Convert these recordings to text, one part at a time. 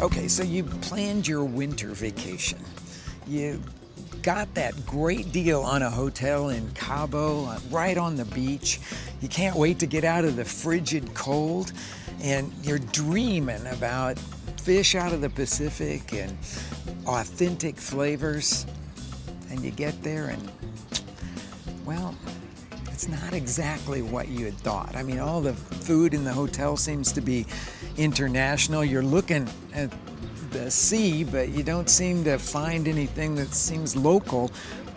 Okay, so you planned your winter vacation. You got that great deal on a hotel in Cabo, right on the beach. You can't wait to get out of the frigid cold, and you're dreaming about fish out of the Pacific and authentic flavors. And you get there and, well, it's not exactly what you had thought. I mean, all the food in the hotel seems to be international. You're looking at the sea, but you don't seem to find anything that seems local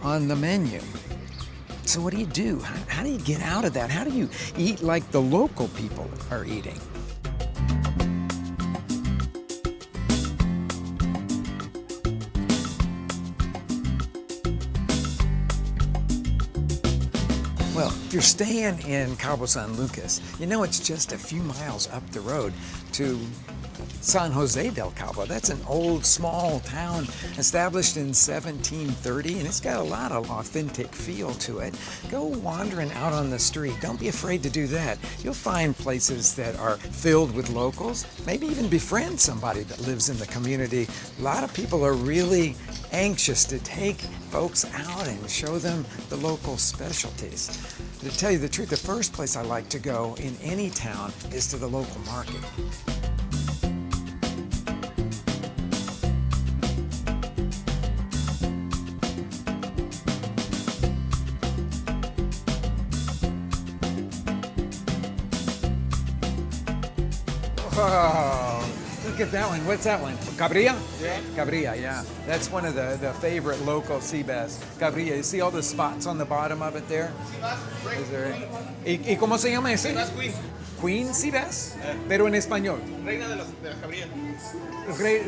on the menu. So what do you do? How do you get out of that? How do you eat like the local people are eating? Well, if you're staying in Cabo San Lucas, you know it's just a few miles up the road to San Jose del Cabo. That's an old, small town established in 1730, and it's got a lot of authentic feel to it. Go wandering out on the street. Don't be afraid to do that. You'll find places that are filled with locals. Maybe even befriend somebody that lives in the community. A lot of people are really anxious to take folks out and show them the local specialties. To tell you the truth, the first place I like to go in any town is to the local market. Oh, look at that one. What's that one? Cabrilla? Yeah. Cabrilla, yeah. That's one of the favorite local sea bass. Cabrilla. You see all the spots on the bottom of it there? Is there? ¿Y cómo se llama ese? Sea bass queen. Queen sea bass? Pero en español. Reina de las cabrillas.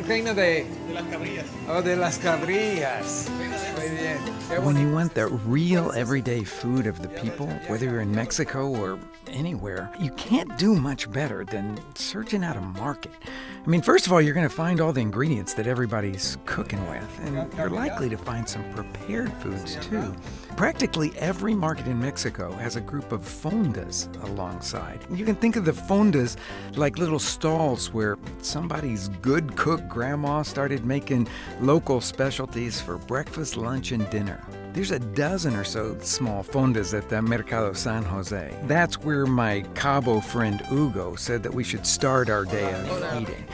Reina de las cabrillas. Oh, de las cabrillas. Muy bien. When you want the real everyday food of the people, whether you're in Mexico or anywhere, you can't do much better than searching out a market. I mean, first of all, you're going to find all the ingredients that everybody's cooking with, and you're likely to find some prepared foods too. Practically every market in Mexico has a group of fondas alongside. You can think of the fondas like little stalls where somebody's good cook grandma started making local specialties for breakfast, lunch, and dinner. There's a dozen or so small fondas at the Mercado San Jose. That's where my Cabo friend Hugo said that we should start our day of eating.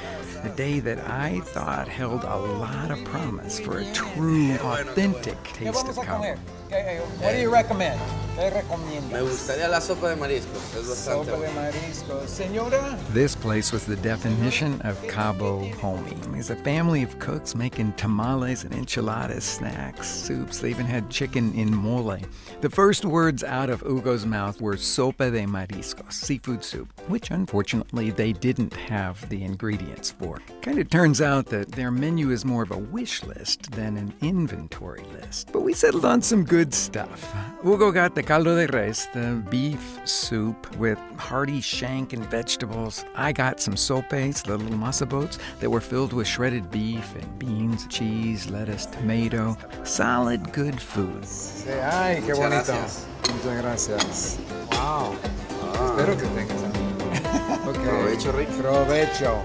A day that I thought held a lot of promise for a true, authentic taste of Cabo. What do you recommend? ¿Qué recomiendas? Me gustaría la sopa de mariscos. Es bastante Sopa de mariscos. Señora? This place was the definition of Cabo homey. It's a family of cooks making tamales and enchiladas, snacks, soups. They even had chicken in mole. The first words out of Hugo's mouth were sopa de mariscos, seafood soup, which unfortunately they didn't have the ingredients for. Kind of turns out that their menu is more of a wish list than an inventory list. But we settled on some good stuff. Hugo got the caldo de res, the beef soup with hearty shank and vegetables. I got some sopes, the little masa boats that were filled with shredded beef and beans, cheese, lettuce, tomato. Solid, good food. Ay, qué bonito. Muchas gracias. Wow. Espero que tengas algo. Okay. Provecho, Rick. Provecho.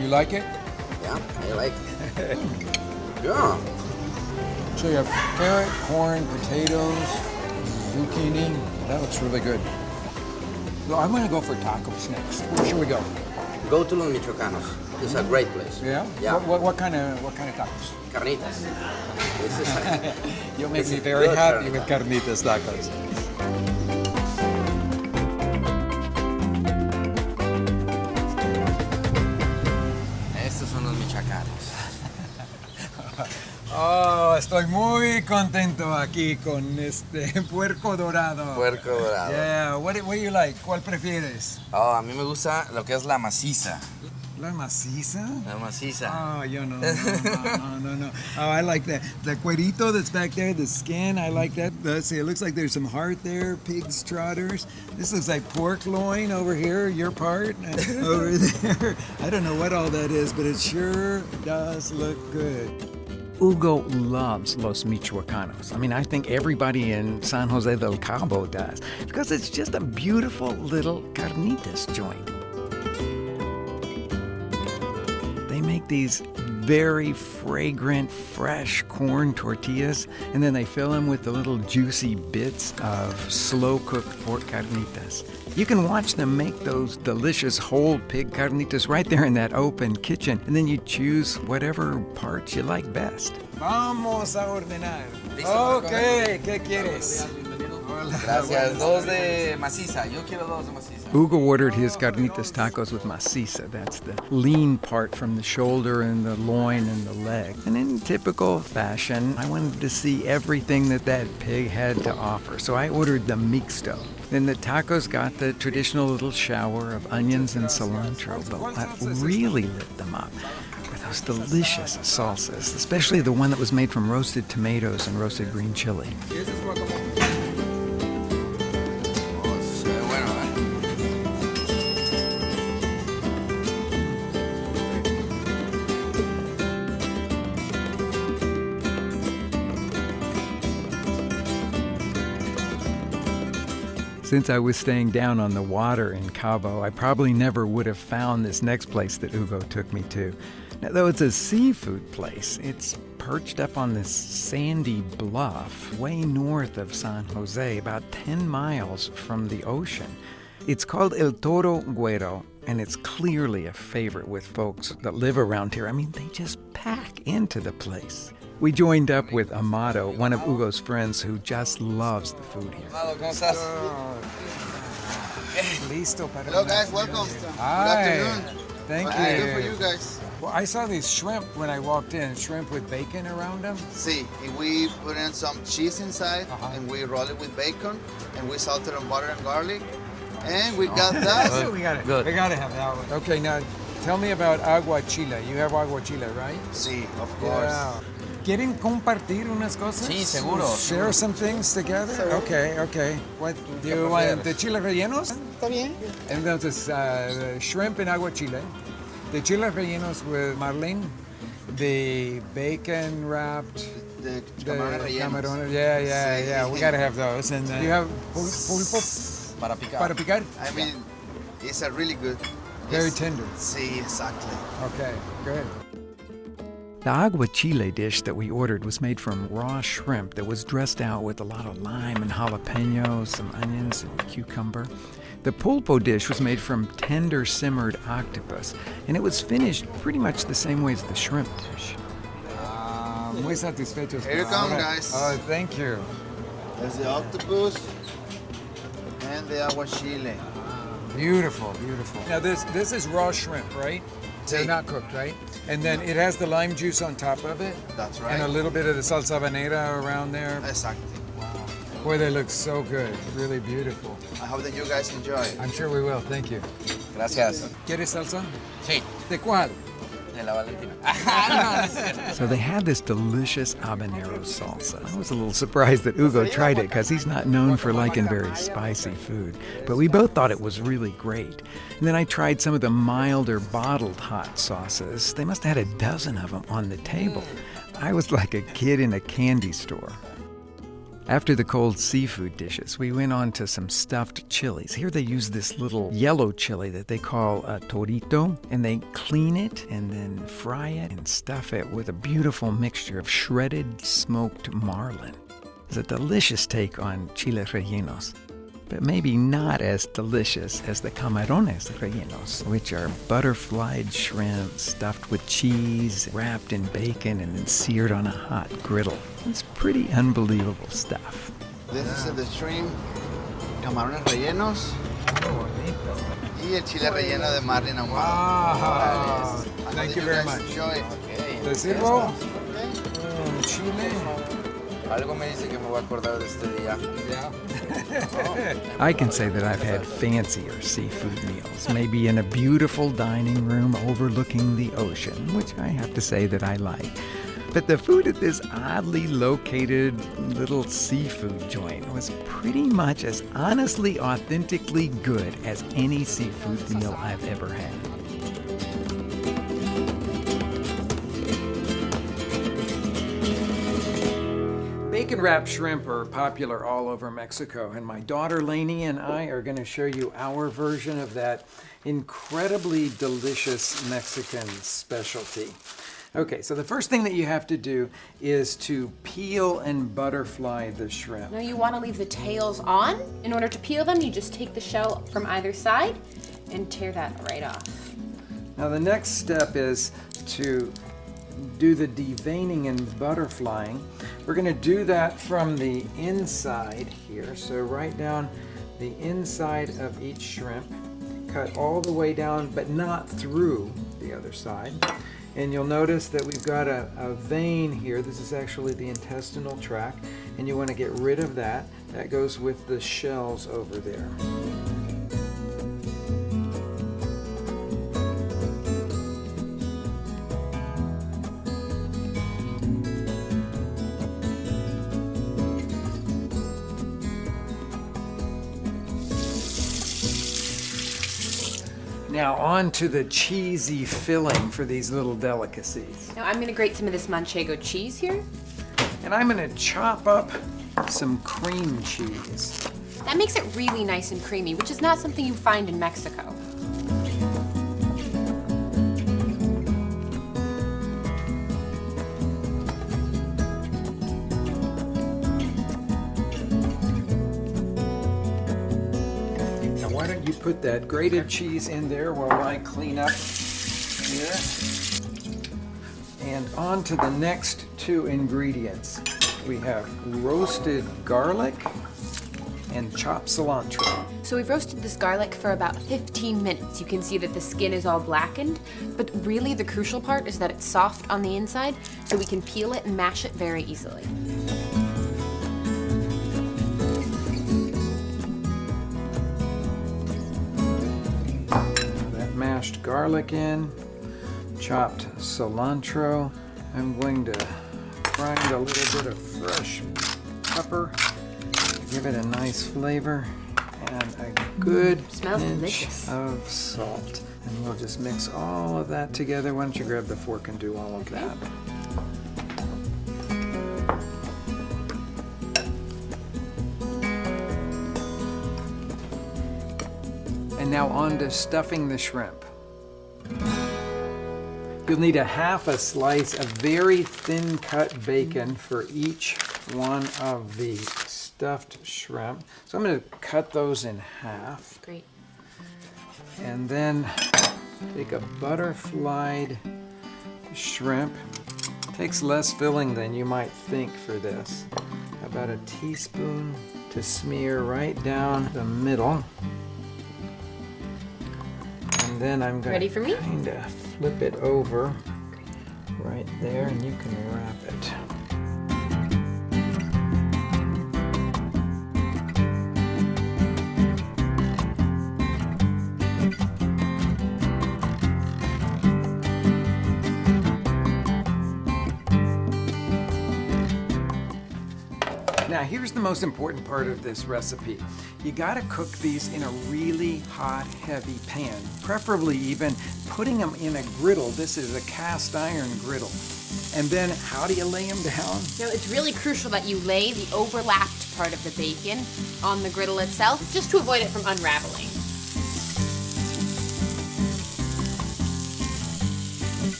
You like it? Yeah, I like it. Yeah. So you have carrot, corn, potatoes, zucchini. That looks really good. So I'm gonna go for tacos next. Where should we go? Go to Los Michoacános. It's a great place. Yeah? Yeah. What kind of tacos? Carnitas. This is You'll make It's me a very good happy carnitas. with carnitas tacos. Estos son los michoacanos. Oh, estoy muy contento aquí con este puerco dorado. Puerco dorado. Yeah, what do you like? ¿Cuál prefieres? Oh, a mí me gusta lo que es la maciza. La maciza? La maciza. Oh, yo no. Oh, I like that. The cuerito that's back there, the skin, I like that. Let's see, it looks like there's some heart there, pig's trotters. This looks like pork loin over here, your part, over there. I don't know what all that is, but it sure does look good. Hugo loves Los Michoacános. I mean, I think everybody in San Jose del Cabo does, because it's just a beautiful little carnitas joint. make these very fragrant, fresh corn tortillas, and then they fill them with the little juicy bits of slow-cooked pork carnitas. You can watch them make those delicious whole pig carnitas right there in that open kitchen, and then you choose whatever parts you like best. Vamos a ordenar. Okay, ¿qué quieres? Gracias. Dos de maciza. Yo quiero dos de maciza. Hugo ordered his carnitas tacos with maciza. That's the lean part from the shoulder and the loin and the leg. And in typical fashion, I wanted to see everything that pig had to offer. So I ordered the mixto. Then the tacos got the traditional little shower of onions and cilantro. But what really lit them up were those delicious salsas, especially the one that was made from roasted tomatoes and roasted green chili. Since I was staying down on the water in Cabo, I probably never would have found this next place that Hugo took me to. Now, though it's a seafood place, it's perched up on this sandy bluff way north of San Jose, about 10 miles from the ocean. It's called El Toro Guero, and it's clearly a favorite with folks that live around here. I mean, they just pack into the place. We joined up with Amado, one of Hugo's friends who just loves the food here. Amado, ¿cómo estás? Listo para Hello guys, welcome. Hi. Good afternoon. Thank What can I do you. for you guys? Well, I saw these shrimp when I walked in, shrimp with bacon around them. See, we put in some cheese inside and we roll it with bacon and we salt it on butter and garlic. And we got that. We got it. Good. We got to have that one. Okay, now tell me about aguachile. You have aguachile, right? See, of course. Yeah. ¿Quieren compartir unas cosas? Sí, seguro. Share some things together? Okay. What, do you want the chiles rellenos? Está bien. Entonces, the shrimp and aguachile. The chiles rellenos with marlin. The bacon wrapped. The camarones rellenos. Camarones. Yeah. We gotta have those. And you have pulpo Para picar. para picar? I mean, it's a really good. Very tender. See, exactly. Okay, good. The aguachile dish that we ordered was made from raw shrimp that was dressed out with a lot of lime and jalapenos, some onions and cucumber. The pulpo dish was made from tender simmered octopus, and it was finished pretty much the same way as the shrimp dish. Muy satisfechos. Here you come, guys. Oh, thank you. There's the octopus and the aguachile. Beautiful. Now this is raw shrimp, right? They're Sí. not cooked, right? And then it has the lime juice on top of it. That's right. And a little bit of the salsa habanera around there. Exactly. Boy, they look so good. Really beautiful. I hope that you guys enjoy. I'm sure we will. Thank you. Gracias. ¿Quieres salsa? Sí. ¿De cuál? De la Valentina. No, es cierto. So they had this delicious habanero salsa. I was a little surprised that Hugo tried it because he's not known for liking very spicy food. But we both thought it was really great. And then I tried some of the milder bottled hot sauces. They must have had a dozen of them on the table. I was like a kid in a candy store. After the cold seafood dishes, we went on to some stuffed chilies. Here they use this little yellow chili that they call a torito, and they clean it and then fry it and stuff it with a beautiful mixture of shredded smoked marlin. It's a delicious take on chiles rellenos, but maybe not as delicious as the camarones rellenos, which are butterflied shrimp stuffed with cheese, wrapped in bacon, and then seared on a hot griddle. It's pretty unbelievable stuff. This is the shrimp, camarones rellenos y el chile relleno de marlin ahumado. Wow. I Thank hope you that very guys much. Enjoy. Okay. ¿Te sirvo? Okay. Chile. Algo me dice que me voy a acordar de este día. I can say that I've had fancier seafood meals, maybe in a beautiful dining room overlooking the ocean, which I have to say that I like. But the food at this oddly located little seafood joint was pretty much as honestly, authentically good as any seafood meal I've ever had. Bacon wrapped shrimp are popular all over Mexico, and my daughter Lainey and I are going to show you our version of that incredibly delicious Mexican specialty. Okay, so the first thing that you have to do is to peel and butterfly the shrimp. Now you want to leave the tails on. In order to peel them, you just take the shell from either side and tear that right off. Now the next step is to do the deveining and butterflying. We're going to do that from the inside here. So right down the inside of each shrimp, cut all the way down, but not through the other side. And you'll notice that we've got a vein here. This is actually the intestinal tract, and you want to get rid of that. That goes with the shells over there. Now on to the cheesy filling for these little delicacies. Now I'm going to grate some of this Manchego cheese here. And I'm going to chop up some cream cheese. That makes it really nice and creamy, which is not something you find in Mexico. Why don't you put that grated cheese in there while I clean up here. And on to the next two ingredients. We have roasted garlic and chopped cilantro. So we've roasted this garlic for about 15 minutes. You can see that the skin is all blackened, but really the crucial part is that it's soft on the inside, so we can peel it and mash it very easily. Mashed garlic in, chopped cilantro. I'm going to grind a little bit of fresh pepper, give it a nice flavor, and a good pinch of salt. And we'll just mix all of that together. Why don't you grab the fork and do all of that? And now on to stuffing the shrimp. You'll need a half a slice of very thin cut bacon for each one of the stuffed shrimp. So I'm going to cut those in half. Great. And then take a butterflied shrimp. Takes less filling than you might think for this. About a teaspoon to smear right down the middle. And then I'm going to kind of flip it over right there, and you can wrap it. Now here's the most important part of this recipe. You gotta cook these in a really hot, heavy pan, preferably even putting them in a griddle. This is a cast iron griddle. And then how do you lay them down? Now it's really crucial that you lay the overlapped part of the bacon on the griddle itself, just to avoid it from unraveling.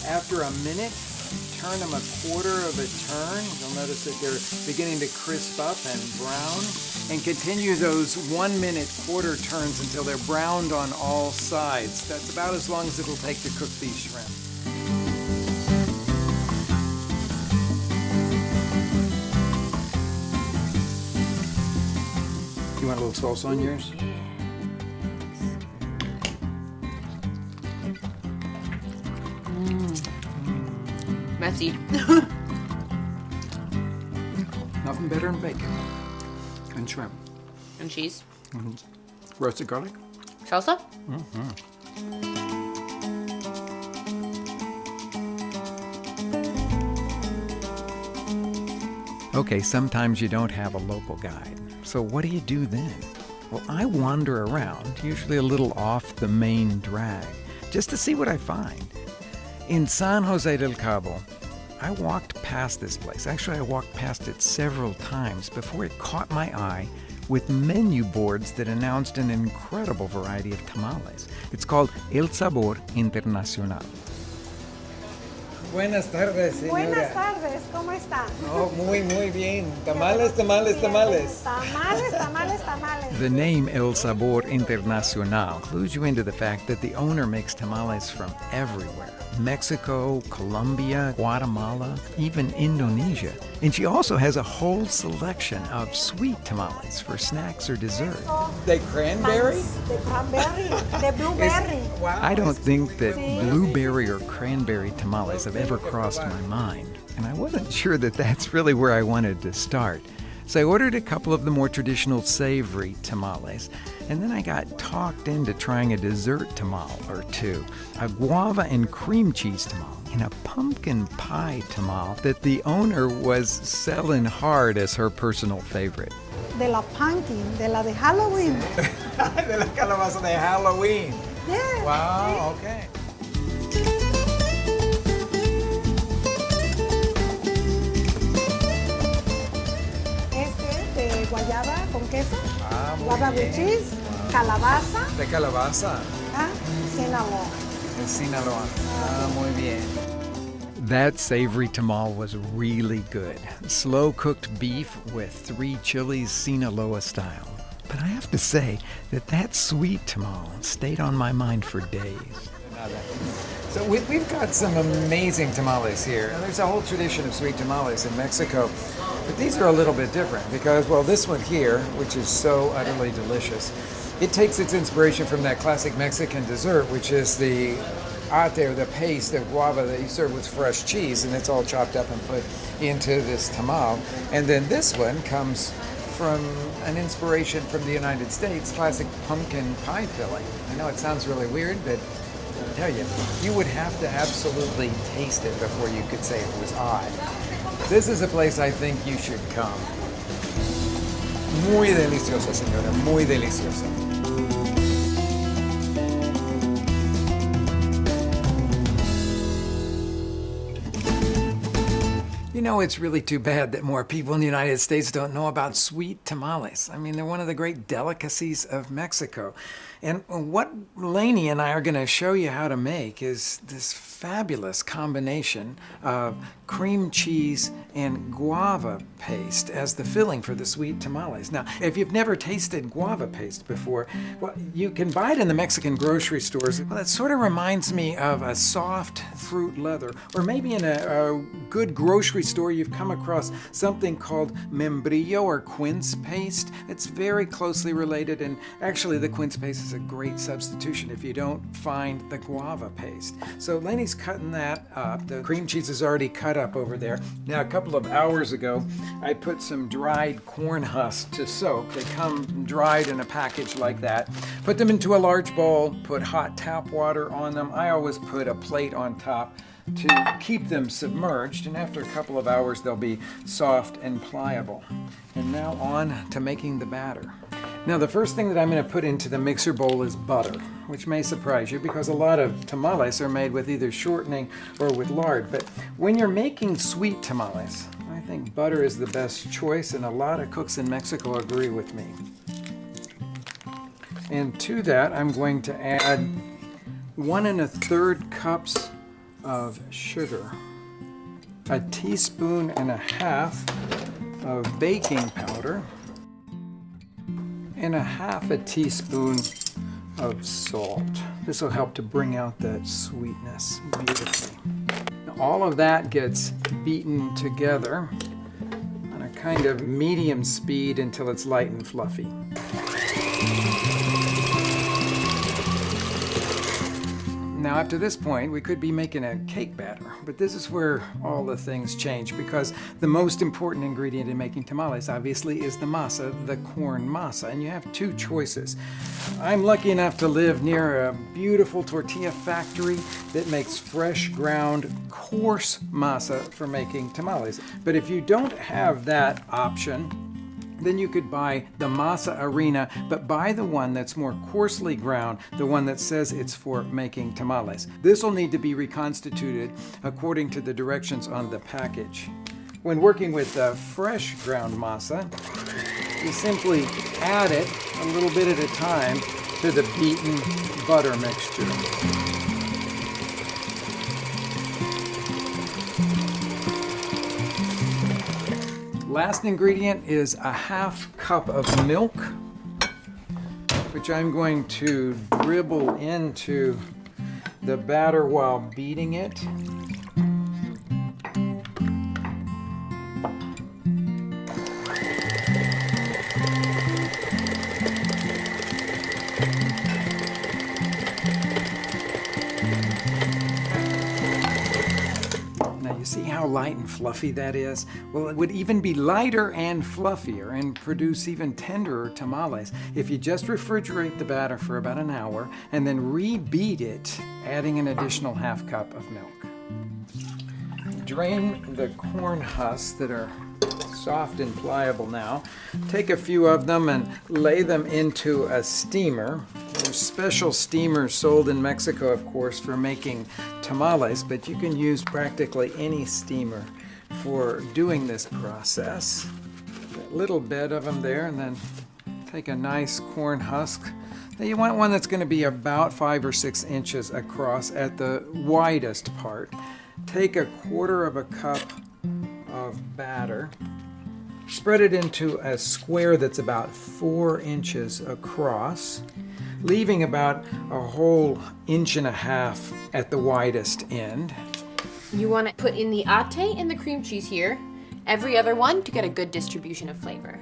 After a minute, turn them a quarter of a turn. You'll notice that they're beginning to crisp up and brown. And continue those 1 minute quarter turns until they're browned on all sides. That's about as long as it'll take to cook these shrimp. You want a little salsa on yours? Messy. Nothing better than bacon and shrimp. And cheese. Mm-hmm. Roasted garlic. Salsa? Mm-hmm. Okay, sometimes you don't have a local guide. So what do you do then? Well, I wander around, usually a little off the main drag, just to see what I find. In San Jose del Cabo, I walked past this place. Actually, I walked past it several times before it caught my eye with menu boards that announced an incredible variety of tamales. It's called El Sabor Internacional. Buenas tardes, señora. Buenas tardes, ¿cómo están? Oh, muy bien. Tamales, tamales, tamales. Tamales, tamales, tamales. The name El Sabor Internacional clues you into the fact that the owner makes tamales from everywhere. Mexico, Colombia, Guatemala, even Indonesia. And she also has a whole selection of sweet tamales for snacks or dessert. The cranberry? The cranberry, the blueberry. Wow. I don't think that blueberry or cranberry tamales have ever crossed my mind, and I wasn't sure that that's really where I wanted to start. So I ordered a couple of the more traditional savory tamales, and then I got talked into trying a dessert tamal or two, a guava and cream cheese tamal, and a pumpkin pie tamal that the owner was selling hard as her personal favorite. De la pumpkin, de la de Halloween. De la calabaza de Halloween. Yeah. Wow, okay. De guayaba con queso, Ah, muy guava bien. with cheese, calabaza, De calabaza cinnamon. en Sinaloa. Ah, muy bien. That savory tamal was really good. Slow-cooked beef with 3 chilies Sinaloa style. But I have to say that sweet tamal stayed on my mind for days. So we've got some amazing tamales here. And there's a whole tradition of sweet tamales in Mexico. But these are a little bit different because, well, this one here, which is so utterly delicious, it takes its inspiration from that classic Mexican dessert, which is the ate, or the paste, the guava that you serve with fresh cheese, and it's all chopped up and put into this tamal. And then this one comes from an inspiration from the United States, classic pumpkin pie filling. I know it sounds really weird, but I'll tell you, you would have to absolutely taste it before you could say it was odd. This is a place I think you should come. Muy deliciosa, señora, muy deliciosa. You know, it's really too bad that more people in the United States don't know about sweet tamales. I mean, they're one of the great delicacies of Mexico. And what Lainey and I are going to show you how to make is this fabulous combination of cream cheese and guava paste as the filling for the sweet tamales. Now, if you've never tasted guava paste before, well, you can buy it in the Mexican grocery stores. Well, it sort of reminds me of a soft fruit leather, or maybe in a good grocery store you've come across something called membrillo or quince paste. It's very closely related, and actually the quince paste is a great substitution if you don't find the guava paste. So Lainey's cutting that up. The cream cheese is already cut up over there. Now, a couple of hours ago, I put some dried corn husks to soak. They come dried in a package like that. Put them into a large bowl, put hot tap water on them. I always put a plate on top to keep them submerged, and after a couple of hours they'll be soft and pliable. And now on to making the batter. Now, the first thing that I'm going to put into the mixer bowl is butter, which may surprise you because a lot of tamales are made with either shortening or with lard. But when you're making sweet tamales, I think butter is the best choice, and a lot of cooks in Mexico agree with me. And to that, I'm going to add 1 1/3 cups of sugar, 1.5 teaspoons of baking powder, and 1/2 teaspoon of salt. This will help to bring out that sweetness beautifully. Now, all of that gets beaten together on a kind of medium speed until it's light and fluffy. Now, up to this point, we could be making a cake batter, but this is where all the things change, because the most important ingredient in making tamales, obviously, is the masa, the corn masa, and you have 2 choices. I'm lucky enough to live near a beautiful tortilla factory that makes fresh ground, coarse masa for making tamales. But if you don't have that option, Then you could buy the masa harina, but buy the one that's more coarsely ground, the one that says it's for making tamales. This will need to be reconstituted according to the directions on the package. When working with fresh ground masa, you simply add it a little bit at a time to the beaten butter mixture. Last ingredient is a half cup of milk, which I'm going to dribble into the batter while beating it. See how light and fluffy that is? Well, it would even be lighter and fluffier and produce even tenderer tamales if you just refrigerate the batter for about an hour and then rebeat it, adding an additional half cup of milk. Drain the corn husks that are soft and pliable now. Take a few of them and lay them into a steamer. There's special steamers sold in Mexico, of course, for making tamales, but you can use practically any steamer for doing this process. A little bed of them there, and then take a nice corn husk. Now you want one that's going to be about 5 or 6 inches across at the widest part. Take a quarter of a cup of batter. Spread it into a square that's about 4 inches across, leaving about a whole 1.5 inches at the widest end. You want to put in the ate and the cream cheese here, every other one to get a good distribution of flavor.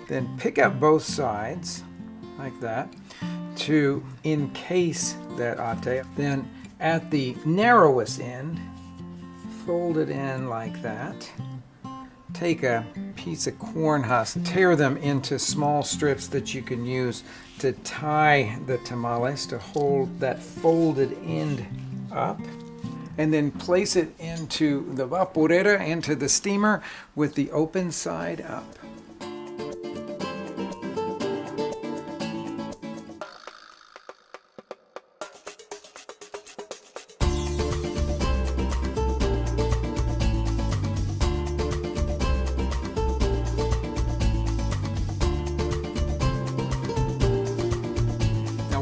Then pick up both sides, like that, to encase that ate. Then at the narrowest end, fold it in like that. Take a piece of corn husk, tear them into small strips that you can use to tie the tamales to hold that folded end up, and then place it into the vaporera, into the steamer with the open side up.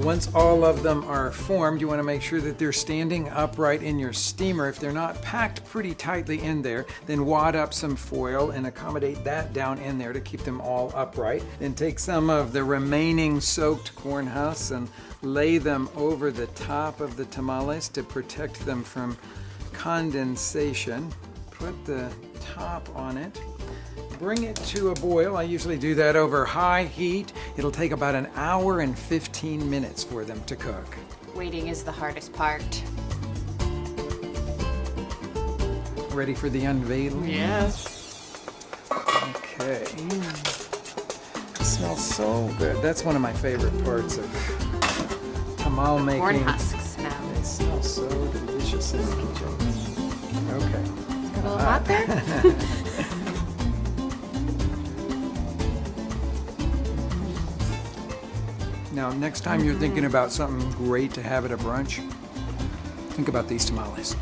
Once all of them are formed, you want to make sure that they're standing upright in your steamer. If they're not packed pretty tightly in there, then wad up some foil and accommodate that down in there to keep them all upright. Then take some of the remaining soaked corn husks and lay them over the top of the tamales to protect them from condensation. Put the top on it. Bring it to a boil. I usually do that over high heat. It'll take about 1 hour and 15 minutes for them to cook. Waiting is the hardest part. Ready for the unveiling? Yes. Okay. It smells so good. That's one of my favorite parts of tamal making. Corn husk smell. They smell so delicious in the kitchen. Okay. Got a little hot there? Now, next time you're thinking about something great to have at a brunch, think about these tamales.